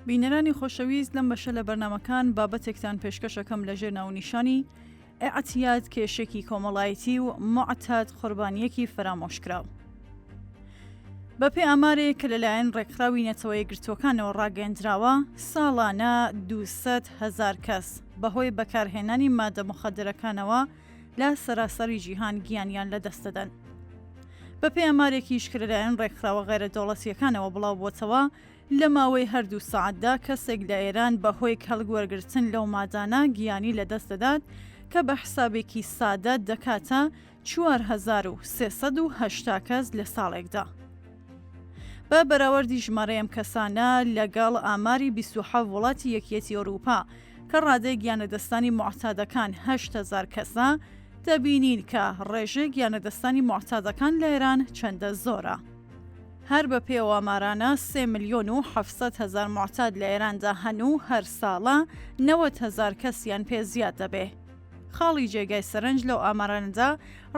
بینەرانی خۆشەویست لەم بەشە لە بەرنامەکان بابەتێکتان پێشکەشەکەم لەژێر ناونیشانی ئەعتیاد کێشێکی کۆمەڵایەتی و معتاد قوربانیەکی فرامۆشکراو. بەپێی ئامارێک کە لەلایەن ڕێکخراوی نەتەوەی گرتوەکانەوە ڕاگەیەندراوە، ساڵانە 200,000 کەس بەهۆی بەکارهێنانی مادە مخەدرەکانەوە لە سەراسەری جیهان گیانیان لەدەستدەن. بەپێی ئامارێکیش کە لەلایەن ڕێکخراوە غیرەدەوڵەتیەکانەوە بڵاو بووتەوە، لە ماوەی هەردوو سەعاتدا کەسێک لە ئێران بەهۆی کەڵگوەرگرتن لەو مادانە گیانی لەدەست دەدات کە بە حسابێکی سادە دەکاتە 4380 کەس لە ساڵێکدا. بە بەراوردی ژمارەیەم کەسانە لەگەڵ ئاماری 27 وڵاتی یەکێتی ئەوروپا کە ڕادەی گیانەدەستانی معتادەکان 8,000 کەسە، دەبینین کە ڕێژەی گیانەدەستانی معتادەکان لە ئێران چەندە زۆرە. هەر بە پێوە ئامارانە 3,700,000 معتاد لە ئێراندا هەن و هەر ساڵە 90,000 کەسیان پێ زیاد دەبێ. خاڵی جێگای سەرنج لەو ئامارانەدا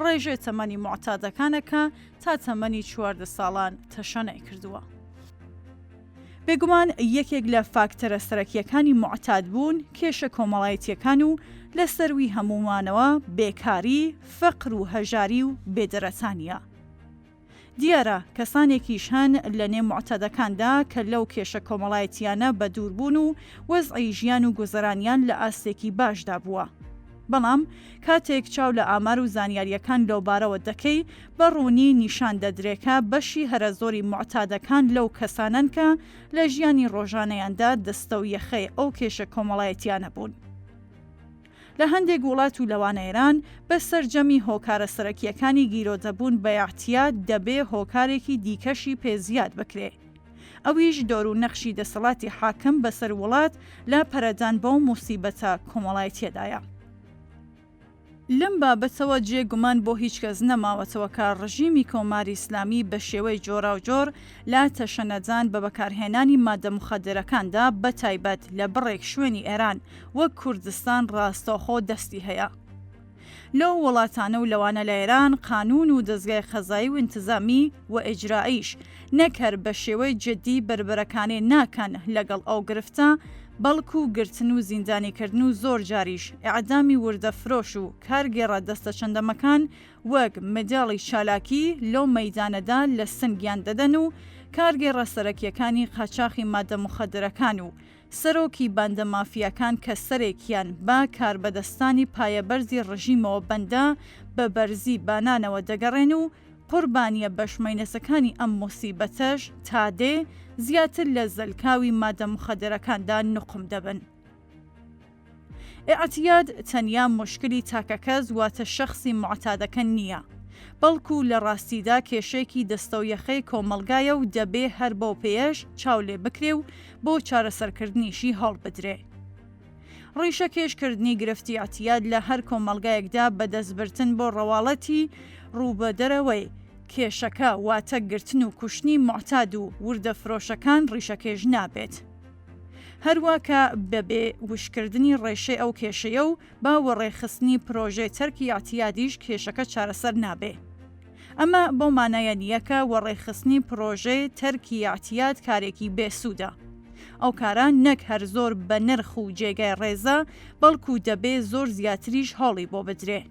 ڕێژەی تەمەنی معتادەکانەکە تا تەمەنی 14 ساڵان تەشەنای کردووە. بێگومان یەکێک لە فاکتەرە سەرەکیەکانی معتاد بوون کێشە کۆمەڵایەتیەکان و لە سەروی هەمومانەوە بێکاری، فەقر و هەژاری و بێدەرەتانیە. دیارە کەسانێکیش هەن لە نێو معتادەکاندا کە لەو کێشە کۆمەڵایەتیانە بە دووربوون و وەزعی ژیان و گوزەرانیان لە ئاستێکی باشدا بووە. بەڵام کاتێک چاو لە ئامار و زانیاریەکان لەو بارەوە دەکەی، بە ڕوونی نیشان دەدرێکە بەشی هەرە زۆری معتادەکان لەو کەسانن کە لە ژیانی ڕۆژانەیاندا دەستە و یەخەی ئەو کێشە کۆمەڵایەتیانە بوون. لە هەندێک وڵات و لەوانە ئێران بە سەرجەمی هۆکارە سەرەکیەکانی گیرۆدەبوون بە ئاعتیاد دەبێ هۆکارێکی دیکەشی پێزیاد بکرێ. ئەویش دۆر و نەخشی دەسەڵاتی حاکم بەسەر وڵات لە پەرەدان بەو موسیبەتە کۆمەڵایەتیەدایە. لەم بابەتەوە جێگومان بۆ هیچ کەس نەماوەتەوە کە ڕژیمی کۆماری ئیسلامی بە شێوەی جۆراوجۆر لە تەشەنەجان بە بەکارهێنانی مادە مخەدرەکاندا بەتایبەت لە بڕێک شوێنی ئێران وەک کوردستان ڕاستەوخۆ دەستی هەیە. لەو وڵاتانە و لەوانە لە ئێران قانون و دەستگای قەزایی و ئینتزامی و ئیجرائیش نەکەر بە شێوەی جددی بربەرەکانێ ناکەن لەگەڵ ئەو گرفتە، بەڵکو گرتن و زیندانیکردن و زۆر جاریش ئیعدامی وردەفرۆش و کارگێڕە دەستە چەندەمەکان وەک مداڵی چالاکی لەو مەیدانەدا لە سنگیان دەدەن و کارگێڕە سەرەکیەکانی قاچاقی مادە مخەدرەکان و سەرۆکی باندە مافیەکان کە سەرێکیان با کاربەدەستانی پایەبەرزی ڕژیمەوە بەندە بە بەرزی بانانەوە دەگەڕێن و قوربانیە بەشمەینەسەکانی ئەم موسیبەتەش تا دێ زیاتر لە زەلکاوی مادە مخەدرەکاندا نقم دەبن. ئەعتیاد تەنیا مشکلی تاکەکەس واتە شەخصی معتادەکە نییە، بەڵکو لە ڕاستیدا کێشێکی دەستە و یەخەی کۆمەلگایە و دەبێ هەر بۆ پێش چاو لێ بکرێ و بۆ چارەسەرکردنیشی هەڵ بدرێ. ڕیشە کێشکردنی گرفتی ئەعتیاد لە هەر کۆمەلگایەکدا بەدەستبرتن بۆ ڕەواڵەتی ڕووبەدەرەوەی کێشەکە واتە گرتن و کوشتنی معتاد و وردەفرۆشەکان ڕیشەکێش نابێت. هەروەکە بەبێ وشکردنی ڕێشەی ئەو کێشەیە و با وەڕێخستنی پرۆژەی تەرکی ئەعتیادیش کێشەکە چارەسەر نابێ. ئەمە بۆ مانایە نییەکە وەڕێخستنی پرۆژەی تەرکی ئەعتیاد کارێکی بێسوودە. ئەو کاران نەک هەر زۆر بە نرخ و جێگای ڕێزە، بەڵکو دەبێ زۆر زیاتریش هەڵی بۆ بدرێ.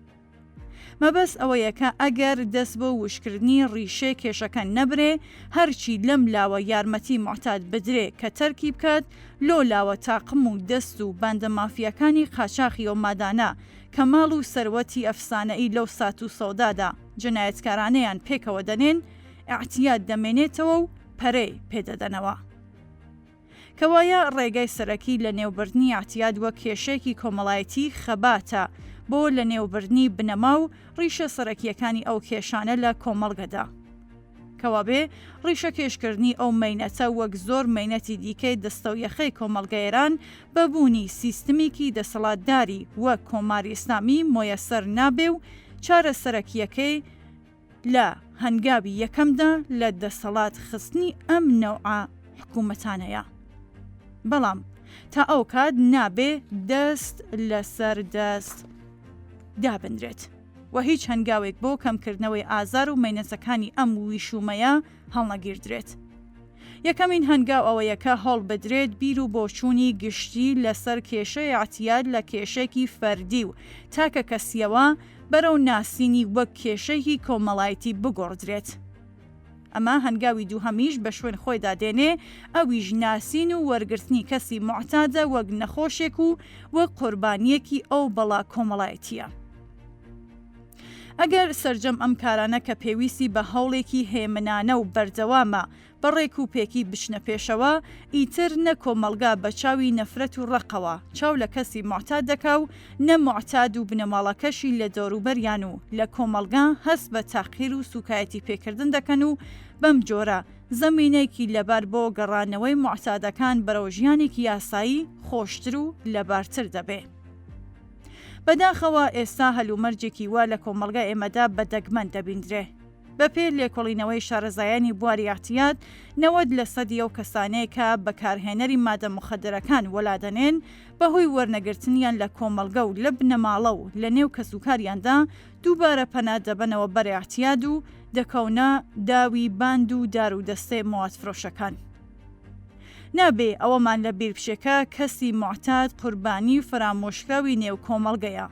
مەبەست ئەوەیە کە ئەگەر دەست بۆ وشکردنی ڕیشەی کێشەکە نەبرێ، هەرچی لەم لاوە یارمەتی معتاد بدرێ کە تەرکی بکات، لۆ لاوە تاقم و دەست و باندە مافیەکانی قاچاقی و مادانە کە ماڵ و سەروەتی ئەفسانەئی لەو سات و سەودادا جنایەتکارانەیان پێکەوە دەنێن، ئەعتیاد دەمێنێتەوە و پەرەی پێدەدەنەوە. کەوایە ڕێگای سەرەکی لە نێوبردنی ئەعتیاد وە کێشێکی کۆمەڵایەتی خەباتە بۆ لە نێوبردنی بنەما و ڕیشە سەرەکیەکانی ئەو کێشانە لە کۆمەڵگەدا. کەوابێ ڕیشە کێشکردنی ئەو مەینەتە وەک زۆر مەینەتی دیکەی دەستە و یەخەی کۆمەڵگەیران بەبوونی سیستمیکی دەسەڵاتداری وەک کۆماری ئیسلامی مۆیەسەر نابێ و چارە سەرەکیەکەی لە هەنگاوی یەکەمدا لە دەسەڵات خستنی ئەم نەوعە حکوومەتانەیە. بەڵام تا ئەو کات نابێ دەست لەسەر دەست دابنرێت و هیچ هەنگاوێک بۆ کەمکردنەوەی ئازار و مەینەسەکانی ئەم ویشومەیە هەڵنەگیردرێت. یەکەمین هەنگاو ئەوەیەکە هەڵ بدرێت بیر و بۆچوونی گشتی لەسەر کێشەی اعتیاد لە کێشێکی فەردی و تاکە کەسیەوە بەرەو ناسینی وەک کێشەیەکی کۆمەڵایەتی بگۆڕدرێت. ئەمە هەنگاوی دووهەمیش بە شوێن خۆیدا دێنێ ئەویش ناسین و وەرگرتنی کەسی معتادە وەک نەخۆشێک و وەک قوربانیەکی ئەو بەڵا کۆمەڵایەتیە. ئەگەر سەرجەم ئەم کارانە کە پێویستی بە هەوڵێکی هێمنانە و بەردەوامە بەڕێک و پێکی بچنە پێشەوە، ئیتر نە کۆمەلگا بە چاوی نەفرەت و ڕقەوە چاو لە کەسی معتاد دەکا و نە معتاد و بنەماڵەکەشی لە دەوروبەریان و لە کۆمەلگا هەست بە تاقیر و سوکایەتی پێکردن دەکەن و بەم جۆرە زەمینەیەکی لەبار بۆ گەڕانەوەی معتادەکان بەرەو ژیانێکی یاسایی خۆشتر و لەبارتر دەبێ. بەداخەوە ئێستا هەلومەرجێکی وا لە کۆمەلگا ئێمەدا بەدەگمەن دەبیندرێ. بەپێ لێکۆڵینەوەی شارەزایانی بواری اعتیاد 90% ئەو کەسانەیە کە بەکارهێنەری مادە مخدرەکان وەلادەنێن بەهۆی وەرنەگرتنیان لە کۆمەلگە و لە بنەماڵە و لە نێو کەسوکاریاندا دووبارە پەنا دەبنەوە بەر اعتیاد و دەکەونە داوی باند و دار و دەستەی موادفرۆشەکان. نابێ ئەوەمان لە بیر بشێکە کەسی معتاد قوربانی و فرامۆشکراوی نێو کۆمەلگەیە.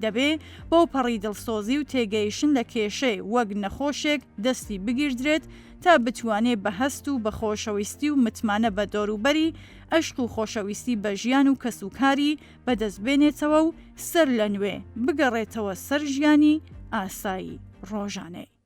دەبێ بۆ پەڕی دڵسۆزی و تێگەیشتن لە کێشەی وەک نەخۆشێک دەستی بگیردرێت تا بتوانێت بە هەست و بە خۆشەویستی و متمانە بە دۆروبەری ئەشق و خۆشەویستی بە ژیان و کەسوکاری بەدەستبێنێتەوە و سەر لە نوێ بگەڕێتەوە سەر ژیانی ئاسایی ڕۆژانەی.